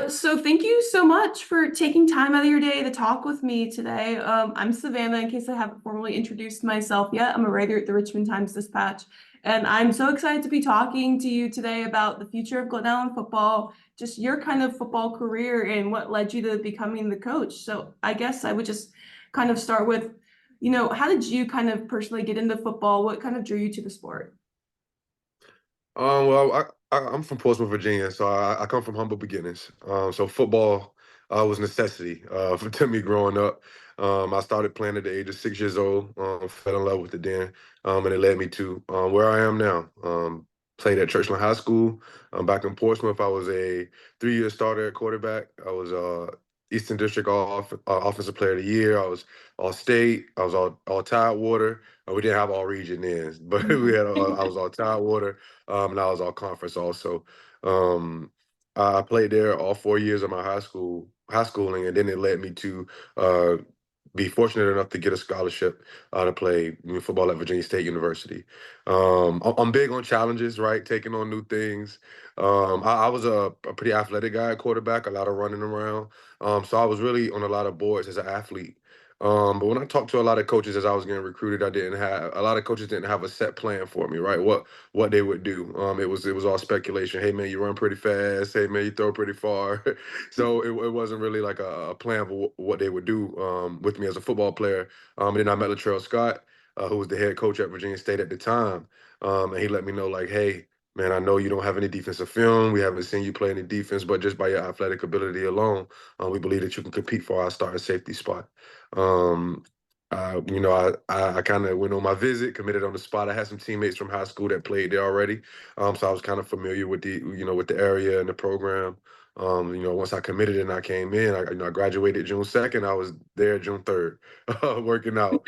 So thank you so much for taking time out of your day to talk with me today. I'm Savannah, in case I haven't formally introduced myself yet. I'm a writer at the Richmond Times-Dispatch, and I'm so excited to be talking to you today about the future of Glen Allen football, just your kind of football career and what led you to becoming the coach. So I guess I would just kind of start with, how did you kind of personally get into football? What kind of drew you to the sport? I'm from Portsmouth, Virginia, so I come from humble beginnings. So football was necessity to me growing up. I started playing at the age of 6 years old. Fell in love with it then, and it led me to where I am now. Played at Churchland High School. Back in Portsmouth, I was a 3-year starter at quarterback. I was Eastern District Offensive Player of the Year. I was All State. I was all Tidewater. We didn't have all region then, but we had I was all Tidewater, and I was all conference also. Um, I played there all 4 years of my high schooling, and then it led me to uh, be fortunate enough to get a scholarship to play football at Virginia State University. I'm big on challenges, right? Taking on new things. I was a pretty athletic guy at quarterback, a lot of running around. So I was really on a lot of boards as an athlete. But when I talked to a lot of coaches as I was getting recruited, I didn't have a lot of coaches didn't have a set plan for me, right? What they would do. It was all speculation. Hey man, you run pretty fast. Hey man, you throw pretty far. So it wasn't really like a plan for what they would do with me as a football player. And then I met Latrell Scott, who was the head coach at Virginia State at the time, and he let me know like, hey. Man, I know you don't have any defensive film. We haven't seen you play any defense, but just by your athletic ability alone, we believe that you can compete for our starting safety spot. Um, I kind of went on my visit, committed on the spot. I had some teammates from high school that played there already, so I was kind of familiar with with the area and the program. Once I committed and I came in, I graduated June 2nd. I was there June 3rd, working out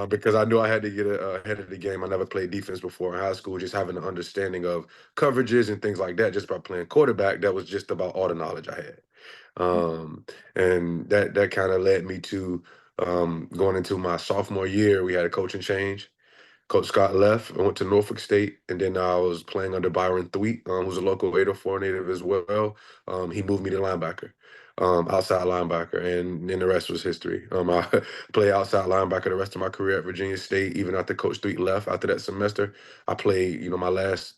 because I knew I had to get ahead of the game. I never played defense before in high school, just having an understanding of coverages and things like that. Just by playing quarterback, that was just about all the knowledge I had. Um, and that kind of led me to going into my sophomore year. We had a coaching change. Coach Scott left. I went to Norfolk State, and then I was playing under Byron Thweet, who's a local 804 native as well. He moved me to linebacker, outside linebacker, and then the rest was history. I played outside linebacker the rest of my career at Virginia State, even after Coach Thweet left after that semester. I played, my last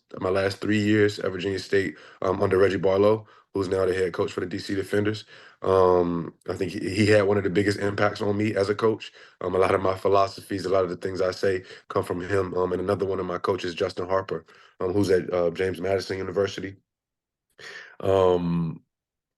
3 years at Virginia State under Reggie Barlow, who's now the head coach for the DC Defenders. I think he had one of the biggest impacts on me as a coach. A lot of my philosophies, a lot of the things I say come from him. And another one of my coaches, Justin Harper, who's at James Madison University. Um,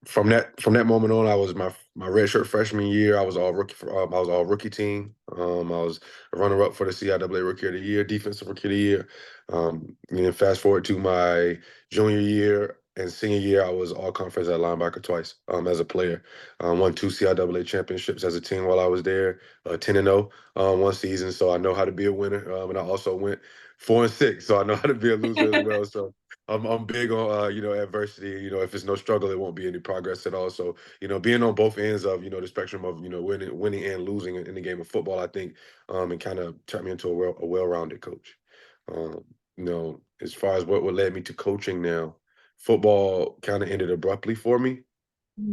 from that moment on, I was my redshirt freshman year. I was all rookie. I was all rookie team. I was a runner up for the CIAA Rookie of the Year, Defensive Rookie of the Year. Fast forward to my junior year and senior year, I was all conference at linebacker twice as a player. Won two CIAA championships as a team while I was there, 10-0 one season. So I know how to be a winner. And I also went 4-6, so I know how to be a loser as well. So I'm big on adversity. If it's no struggle, it won't be any progress at all. So being on both ends of the spectrum of winning and losing in the game of football, I think, and kind of turned me into a well-rounded coach. As far as what led me to coaching now, football kind of ended abruptly for me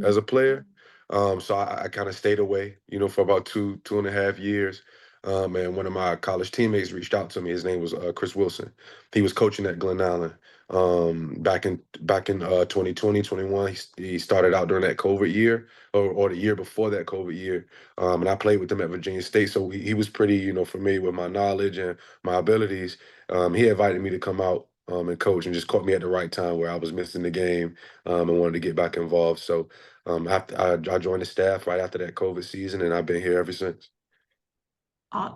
as a player. So I kind of stayed away, for about two and a half years. And one of my college teammates reached out to me. His name was Chris Wilson. He was coaching at Glen Allen back in 2020, 21. He started out during that COVID year or the year before that COVID year. And I played with him at Virginia State. So he was pretty, familiar with my knowledge and my abilities. He invited me to come out and coach and just caught me at the right time where I was missing the game and wanted to get back involved. So after I joined the staff right after that COVID season, and I've been here ever since.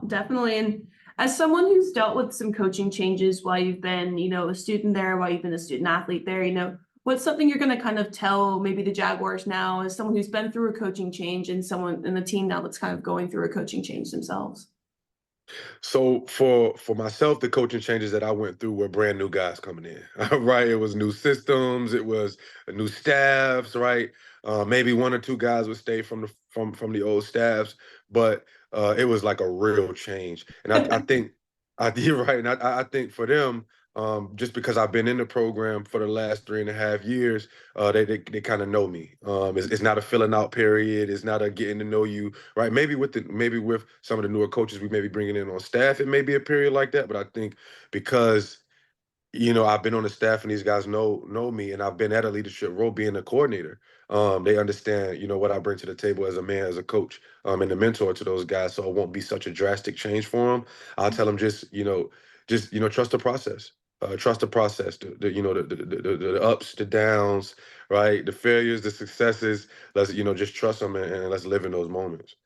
Definitely. And as someone who's dealt with some coaching changes while you've been, a student there, while you've been a student athlete there, what's something you're going to kind of tell maybe the Jaguars now as someone who's been through a coaching change and someone in the team now that's kind of going through a coaching change themselves? So for myself, the coaching changes that I went through were brand new guys coming in, right? It was new systems, it was new staffs, right? Maybe one or two guys would stay from the old staffs, but it was like a real change. And I think you're right. And I think for them, just because I've been in the program for the last 3.5 years, they kind of know me. It's not a filling out period. It's not a getting to know you, right? Maybe with some of the newer coaches we may be bringing in on staff, it may be a period like that. But I think because I've been on the staff and these guys know me, and I've been at a leadership role being a coordinator. They understand, what I bring to the table as a man, as a coach, and a mentor to those guys. So it won't be such a drastic change for them. I'll tell them just trust the process. Trust the process. The ups, the downs, right? The failures, the successes. Let's just trust them and let's live in those moments.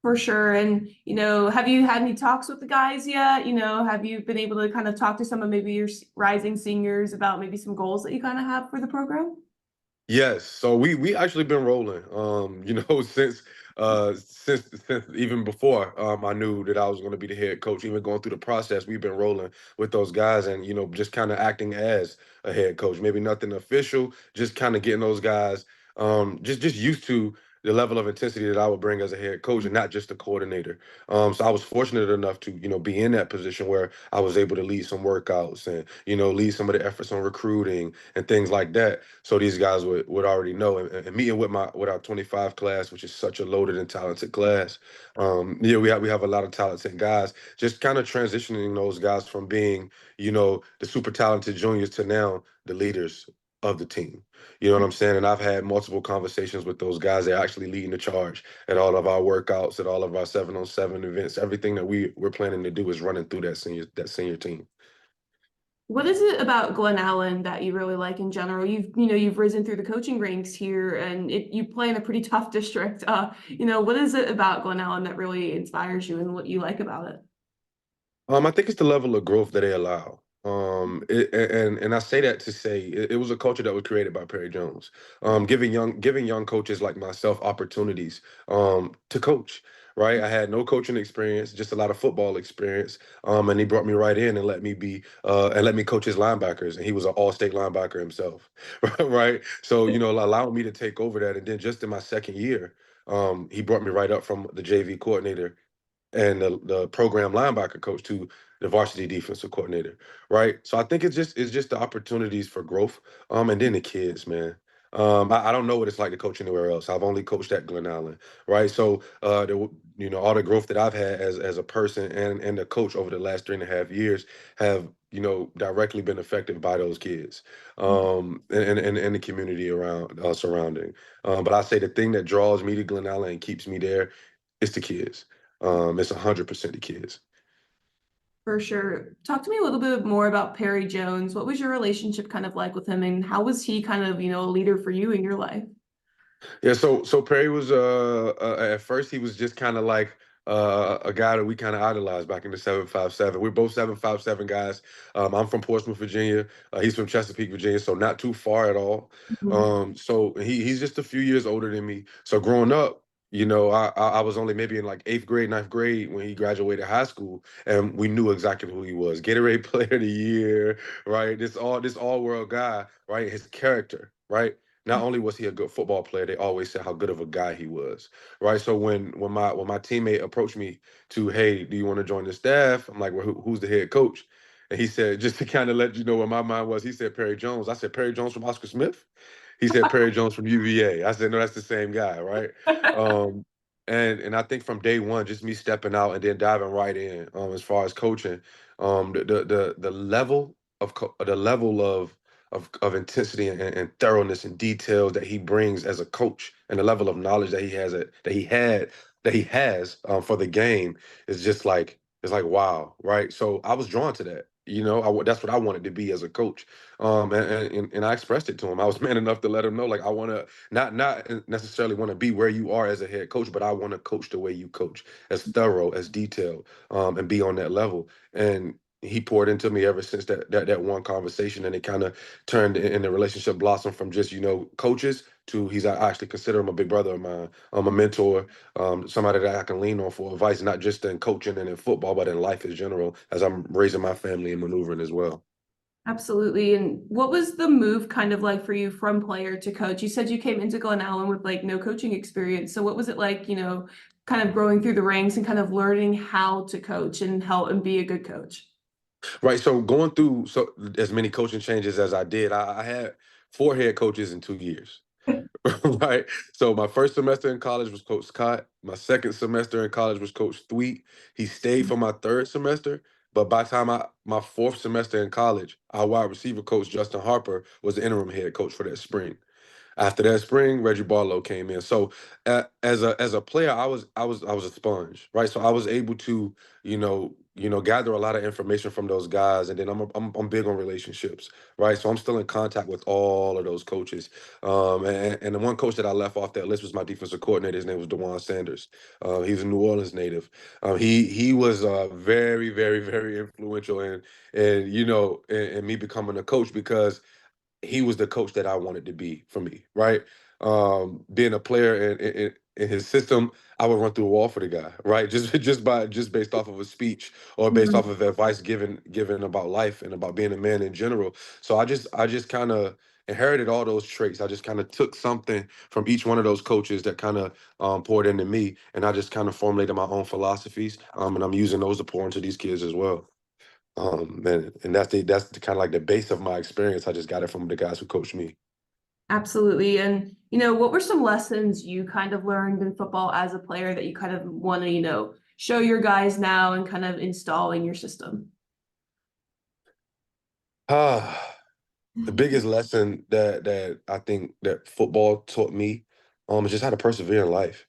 For sure. And, have you had any talks with the guys yet? Have you been able to kind of talk to some of maybe your rising seniors about maybe some goals that you kind of have for the program? Yes, so we actually been rolling. Since even before I knew that I was going to be the head coach, even going through the process, we've been rolling with those guys and just kind of acting as a head coach. Maybe nothing official, just kind of getting those guys just used to the level of intensity that I would bring as a head coach and not just a coordinator. So I was fortunate enough to be in that position where I was able to lead some workouts and lead some of the efforts on recruiting and things like that. So these guys would already know. And meeting with our 25 class, which is such a loaded and talented class. Yeah, we have a lot of talented guys. Just kind of transitioning those guys from being, the super talented juniors to now the leaders of the team. You know what I'm saying? And I've had multiple conversations with those guys. They're actually leading the charge at all of our workouts, at all of our 7-on-7 events. Everything that we're planning to do is running through that senior team. What is it about Glen Allen that you really like in general? You've risen through the coaching ranks here, and you play in a pretty tough district. What is it about Glen Allen that really inspires you and what you like about it? I think it's the level of growth that they allow. And I say that to say it was a culture that was created by Perry Jones, giving young coaches like myself opportunities to coach. Right, I had no coaching experience, just a lot of football experience, and he brought me right in and let me coach his linebackers, and he was an all-state linebacker himself, right? So allowing me to take over that, and then just in my second year, he brought me right up from the JV coordinator and the program linebacker coach to the varsity defensive coordinator, right? So I think it's just the opportunities for growth, and then the kids, man. I don't know what it's like to coach anywhere else. I've only coached at Glen Allen, right? So all the growth that I've had as a person and a coach over the last 3.5 years have directly been affected by those kids, and the community around surrounding. But I say the thing that draws me to Glen Allen and keeps me there is the kids. It's 100% the kids. For sure. Talk to me a little bit more about Perry Jones. What was your relationship kind of like with him, and how was he kind of, a leader for you in your life? Yeah, so Perry was at first he was just kind of like a guy that we kind of idolized back in the 757. We're both 757 guys. I'm from Portsmouth, Virginia. He's from Chesapeake, Virginia, so not too far at all. Mhm. So he's just a few years older than me. So growing up, I was only maybe in like eighth grade, ninth grade when he graduated high school, and we knew exactly who he was. Gatorade Player of the Year, right? This all world guy, right? His character, right? Not only was he a good football player, they always said how good of a guy he was, right? So when my teammate approached me to, hey, do you want to join the staff? I'm like, well, who's the head coach? And he said, just to kind of let you know where my mind was, he said Perry Jones. I said, Perry Jones from Oscar Smith? He said Perry Jones from UVA. I said, no, that's the same guy, right? Um, and I think from day one, just me stepping out and then diving right in, as far as coaching, the level of intensity and thoroughness and details that he brings as a coach, and the level of knowledge that he has that he has for the game is just like it's like wow, right? So I was drawn to that. That's what I wanted to be as a coach, and I expressed it to him. I was man enough to let him know, like, I want to not necessarily want to be where you are as a head coach, but I want to coach the way you coach, as thorough, as detailed, and be on that level. And he poured into me ever since that one conversation, and it kind of turned in the relationship blossomed from just coaches to I actually consider him a big brother of mine, a mentor, somebody that I can lean on for advice, not just in coaching and in football, but in life in general, as I'm raising my family and maneuvering as well. Absolutely. And what was the move kind of like for you from player to coach? You said you came into Glen Allen with like no coaching experience. So what was it like, kind of growing through the ranks and kind of learning how to coach and help and be a good coach? Right. So going through as many coaching changes as I did, I had 4 head coaches in 2 years. Right. So my first semester in college was Coach Scott. My second semester in college was Coach Thweet. He stayed for my third semester. But by the time my fourth semester in college, our wide receiver coach, Justin Harper, was the interim head coach for that spring. After that spring, Reggie Barlow came in. So as a player, I was a sponge, right? So I was able to gather a lot of information from those guys, and then I'm big on relationships, right? So I'm still in contact with all of those coaches. And the one coach that I left off that list was my defensive coordinator. His name was DeJuan Sanders. He's a New Orleans native. He was very very very influential in me becoming a coach because he was the coach that I wanted to be for me, right? Being a player in his system, I would run through a wall for the guy, right? Just based off of a speech or based Mhm. off of advice given about life and about being a man in general. So I just kind of inherited all those traits. I just kind of took something from each one of those coaches that kind of poured into me, and I just kind of formulated my own philosophies. And I'm using those to pour into these kids as well. And that's kind of like the base of my experience. I just got it from the guys who coached me. Absolutely. And, what were some lessons you kind of learned in football as a player that you kind of want to, show your guys now and kind of install in your system? Ah, the biggest lesson that I think that football taught me is just how to persevere in life,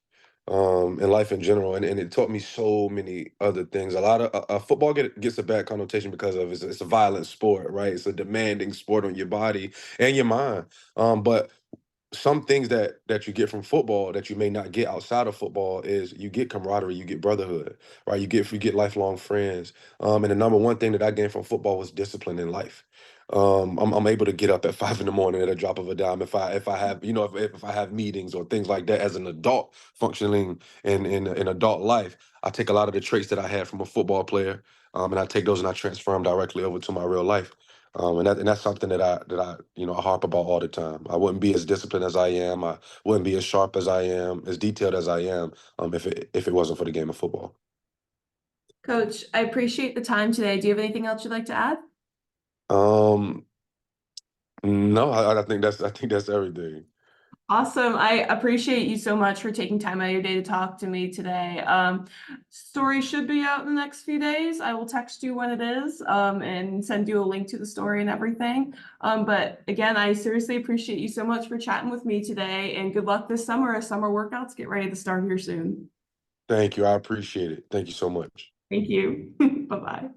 in life in general, and it taught me so many other things. A lot of football gets a bad connotation because of it's a violent sport, right? It's a demanding sport on your body and your mind. But some things that you get from football that you may not get outside of football is you get camaraderie, you get brotherhood, right? You get lifelong friends. And the number one thing that I gained from football was discipline in life. I'm able to get up at 5 in the morning at a drop of a dime if I have if I have meetings or things like that as an adult functioning in adult life. I take a lot of the traits that I had from a football player, and I take those and I transfer them directly over to my real life. And that's something that I harp about all the time. I wouldn't be as disciplined as I am. I wouldn't be as sharp as I am, as detailed as I am, if it wasn't for the game of football. Coach, I appreciate the time today. Do you have anything else you'd like to add? Um, no, I think that's everything. Awesome. I appreciate you so much for taking time out of your day to talk to me today. Story should be out in the next few days. I will text you when it is, and send you a link to the story and everything. But again, I seriously appreciate you so much for chatting with me today, and good luck this summer as summer workouts get ready to start here soon. Thank you. I appreciate it. Thank you so much. Thank you. Bye-bye.